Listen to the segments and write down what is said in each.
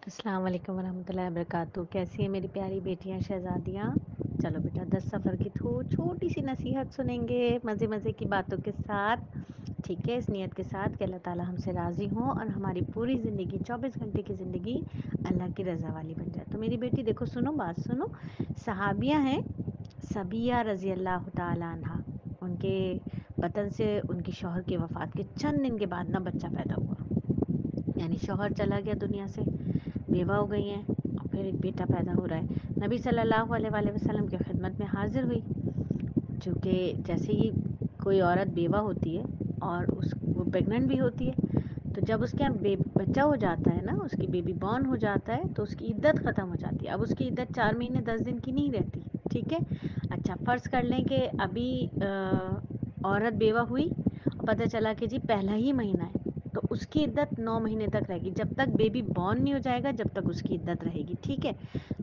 السلام علیکم ورحمۃ اللہ وبرکاتہ. کیسی ہیں میری پیاری بیٹیاں شہزادیاں؟ چلو بیٹا 10 سفر کی چھوٹی سی نصیحت سنیں گے مزے مزے کی باتوں کے ساتھ. ٹھیک ہے، اس نیت کے ساتھ کہ اللہ تعالیٰ ہم سے راضی ہوں اور ہماری پوری زندگی 24 گھنٹے کی زندگی اللہ کی رضا والی بن جائے. تو میری بیٹی دیکھو، سنو بات سنو. صحابیہ ہیں صبیہ رضی اللہ تعالیٰ عنہ. ان کے وطن سے ان کی شوہر کی وفات کے چند دن کے بعد نہ بچہ پیدا ہوا. یعنی شوہر چلا گیا دنیا سے، بیوہ ہو گئی ہیں، اور پھر ایک بیٹا پیدا ہو رہا ہے. نبی صلی اللہ علیہ وآلہ وسلم کی خدمت میں حاضر ہوئی. چونکہ جیسے ہی کوئی عورت بیوہ ہوتی ہے اور وہ پریگننٹ بھی ہوتی ہے، تو جب اس کے یہاں بچہ ہو جاتا ہے نا، اس کی بیبی بورن ہو جاتا ہے، تو اس کی عدت ختم ہو جاتی ہے. اب اس کی عدت 4 مہینے 10 دن کی نہیں رہتی. ٹھیک ہے. اچھا، فرض کر لیں کہ ابھی عورت بیوہ ہوئی اور پتہ چلا کہ جی پہلا ہی مہینہ ہے، تو اس کی عدت 9 مہینے تک رہے گی. جب تک بیبی بورن نہیں ہو جائے گا جب تک اس کی عدت رہے گی. ٹھیک ہے.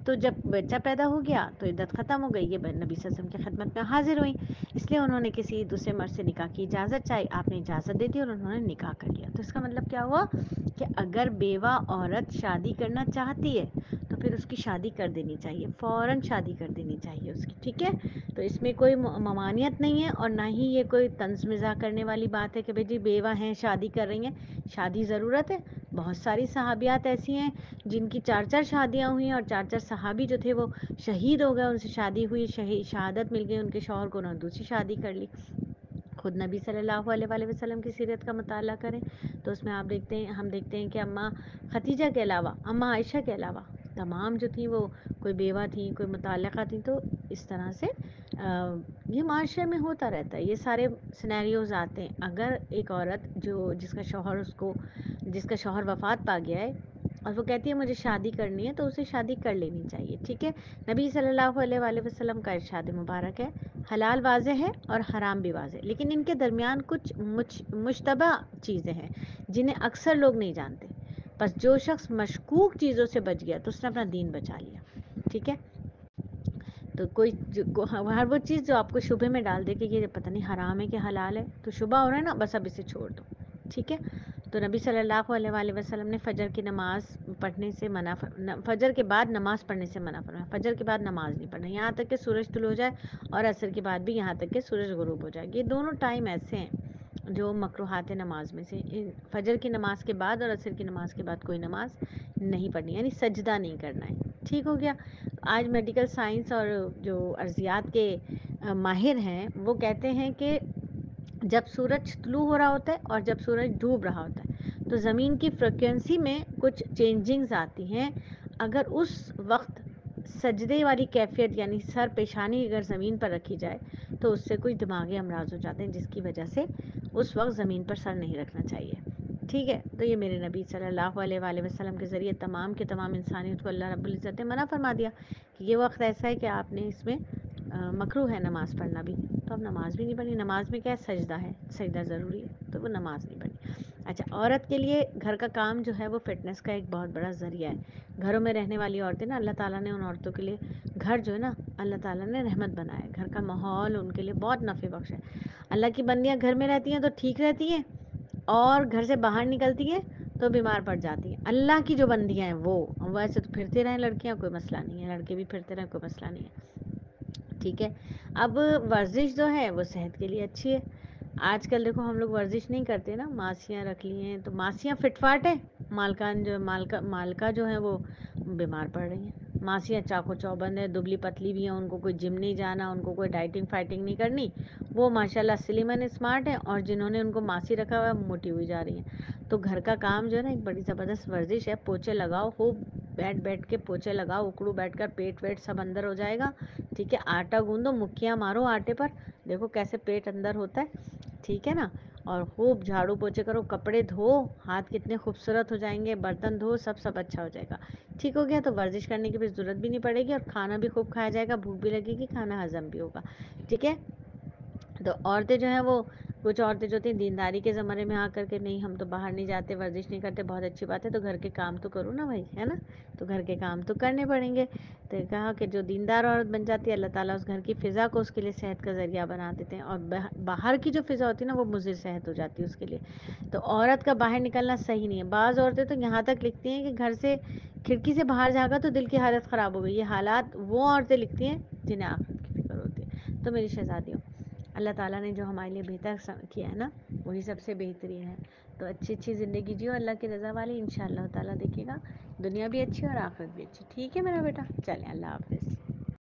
تو جب بچہ پیدا ہو گیا تو عدت ختم ہو گئی. یہ نبی صلی اللہ علیہ وسلم کی خدمت میں حاضر ہوئی، اس لیے انہوں نے کسی دوسرے مرد سے نکاح کی اجازت چاہی. آپ نے اجازت دے دی اور انہوں نے نکاح کر لیا. تو اس کا مطلب کیا ہوا کہ اگر بیوہ عورت شادی کرنا چاہتی ہے تو پھر اس کی شادی کر دینی چاہیے، فوراً شادی کر دینی چاہیے اس کی. ٹھیک ہے. تو اس میں کوئی ممانعت نہیں ہے اور نہ ہی یہ کوئی طنز مزاح کرنے والی بات ہے کہ بھئی جی بیوہ ہیں شادی کر رہی ہیں. شادی ضرورت ہے. بہت ساری صحابیات ایسی ہیں جن کی 4 شادیاں ہوئیں اور 4 صحابی جو تھے وہ شہید ہو گئے. ان سے شادی ہوئی، شہادت مل گئی ان کے شوہر کو، انہوں نے دوسری شادی کر لی. خود نبی صلی اللہ علیہ وآلہ وسلم کی سیرت کا مطالعہ کریں تو اس میں ہم دیکھتے ہیں کہ اماں خدیجہ کے علاوہ، اماں عائشہ کے علاوہ تمام جو تھیں وہ کوئی بیوہ تھیں، کوئی متعلقہ تھیں. تو اس طرح سے یہ معاشرے میں ہوتا رہتا ہے، یہ سارے سینیریوز آتے ہیں. اگر ایک عورت جس کا شوہر وفات پا گیا ہے اور وہ کہتی ہے مجھے شادی کرنی ہے، تو اسے شادی کر لینی چاہیے. ٹھیک ہے. نبی صلی اللہ علیہ وآلہ وسلم کا ارشاد مبارک ہے، حلال واضح ہے اور حرام بھی واضح، لیکن ان کے درمیان کچھ مشتبہ چیزیں ہیں جنہیں اکثر لوگ نہیں جانتے. بس جو شخص مشکوک چیزوں سے بچ گیا تو اس نے اپنا دین بچا لیا. ٹھیک ہے. تو ہر وہ چیز جو آپ کو شبہ میں ڈال دے کہ یہ پتہ نہیں حرام ہے کہ حلال ہے، تو شبہ ہو رہا ہے نا، بس اب اسے چھوڑ دو. ٹھیک ہے. تو نبی صلی اللہ علیہ وآلہ وسلم نے فجر کی نماز پڑھنے سے فجر کے بعد نماز پڑھنے سے منع فرمایا. فجر کے بعد نماز نہیں پڑھنا یہاں تک کہ سورج طلوع ہو جائے، اور عصر کے بعد بھی یہاں تک کہ سورج غروب ہو جائے. یہ دونوں ٹائم ایسے ہیں جو مکروہات نماز میں سے. فجر کی نماز کے بعد اور عصر کی نماز کے بعد کوئی نماز نہیں پڑھنی، یعنی سجدہ نہیں کرنا ہے. ٹھیک ہو گیا. آج میڈیکل سائنس اور جو ارضیات کے ماہر ہیں وہ کہتے ہیں کہ جب سورج طلوع ہو رہا ہوتا ہے اور جب سورج ڈوب رہا ہوتا ہے تو زمین کی فریکوینسی میں کچھ چینجنگز آتی ہیں. اگر اس وقت سجدے والی کیفیت یعنی سر پیشانی اگر زمین پر رکھی جائے تو اس سے کچھ دماغی امراض ہو جاتے ہیں، جس کی وجہ سے اس وقت زمین پر سر نہیں رکھنا چاہیے. ٹھیک ہے. تو یہ میرے نبی صلی اللہ علیہ وآلہ وسلم کے ذریعے تمام کے تمام انسانیت کو اللہ رب العزت نے منع فرما دیا کہ یہ وقت ایسا ہے کہ آپ نے اس میں مکروہ ہے نماز پڑھنا بھی. تو اب نماز بھی نہیں پڑھنی. نماز میں کیا ہے؟ سجدہ ہے، سجدہ ضروری ہے، تو وہ نماز نہیں پڑھنی. اچھا، عورت کے لیے گھر کا کام جو ہے وہ فٹنس کا ایک بہت بڑا ذریعہ ہے. گھروں میں رہنے والی عورتیں نا، اللہ تعالیٰ نے ان عورتوں کے لیے گھر جو ہے نا اللہ تعالیٰ نے رحمت بنایا ہے. گھر کا ماحول ان کے لیے بہت نفع بخش ہے. اللہ کی بندیاں گھر میں رہتی ہیں تو ٹھیک رہتی ہیں، اور گھر سے باہر نکلتی ہیں تو بیمار پڑ جاتی ہیں. اللہ کی جو بندیاں ہیں وہ ویسے تو پھرتے رہیں لڑکیاں کوئی مسئلہ نہیں ہے، لڑکے بھی پھرتے رہیں کوئی مسئلہ نہیں ہے. ٹھیک ہے. اب ورزش جو ہے وہ صحت کے لیے اچھی ہے. آج کل دیکھو ہم لوگ ورزش نہیں کرتے نا، ماسیاں رکھ لی ہیں تو ماسیاں فٹ فاٹ ہیں، مالکہ جو ہیں وہ بیمار پڑ رہی ہیں. ماسیاں چاقو چوبند ہیں، دبلی پتلی بھی ہیں، ان کو کوئی جم نہیں جانا، ان کو کوئی ڈائٹنگ فائٹنگ نہیں کرنی، وہ ماشاءاللہ سلم اینڈ اسمارٹ ہیں، اور جنہوں نے ان کو ماسی رکھا ہوا ہے موٹی ہوئی جا رہی ہیں. تو گھر کا کام جو ہے نا ایک بڑی زبردست ورزش ہے. پوچے لگاؤ، خوب بیٹھ کے پوچے لگاؤ، اکڑو بیٹھ کر پیٹ ویٹ سب اندر ہو جائے گا. ٹھیک ہے. آٹا گوندو، مکھیاں مارو آٹے پر، دیکھو کیسے پیٹ اندر ہوتا ہے. ٹھیک ہے نا. اور خوب جھاڑو پوچے کرو، کپڑے دھو، ہاتھ کتنے خوبصورت ہو جائیں گے، برتن دھو، سب اچھا ہو جائے گا. ٹھیک ہو گیا. تو ورزش کرنے کی بھی ضرورت بھی نہیں پڑے گی اور کھانا بھی خوب کھایا جائے گا، بھوک بھی لگے گی، کھانا ہضم بھی ہوگا. ٹھیک ہے. تو عورتیں جو ہیں وہ کچھ عورتیں جو تھیں دینداری کے زمانے میں آ کر کے نہیں ہم تو باہر نہیں جاتے، ورزش نہیں کرتے، بہت اچھی بات ہے، تو گھر کے کام تو کرو نا بھائی، ہے نا. تو گھر کے کام تو کرنے پڑیں گے. تو کہا کہ جو دیندار عورت بن جاتی ہے اللہ تعالیٰ اس گھر کی فضا کو اس کے لیے صحت کا ذریعہ بنا دیتے ہیں، اور باہر کی جو فضا ہوتی ہے نا وہ مضر صحت ہو جاتی ہے اس کے لیے. تو عورت کا باہر نکلنا صحیح نہیں ہے. بعض عورتیں تو یہاں تک لکھتی ہیں کہ گھر سے کھڑکی سے باہر جھانکا تو دل کی حالت خراب ہو گئی. یہ حالات وہ عورتیں لکھتی ہیں جنہیں آخرت کی فکر ہوتی ہے. تو میری شہزادیوں، اللہ تعالیٰ نے جو ہمارے لیے بہتر کیا ہے نا وہی سب سے بہترین ہے. تو اچھی اچھی زندگی جیو اللہ کی رضا والی، انشاءاللہ تعالیٰ دیکھے گا دنیا بھی اچھی اور آخرت بھی اچھی. ٹھیک ہے میرا بیٹا، چلیں اللہ حافظ.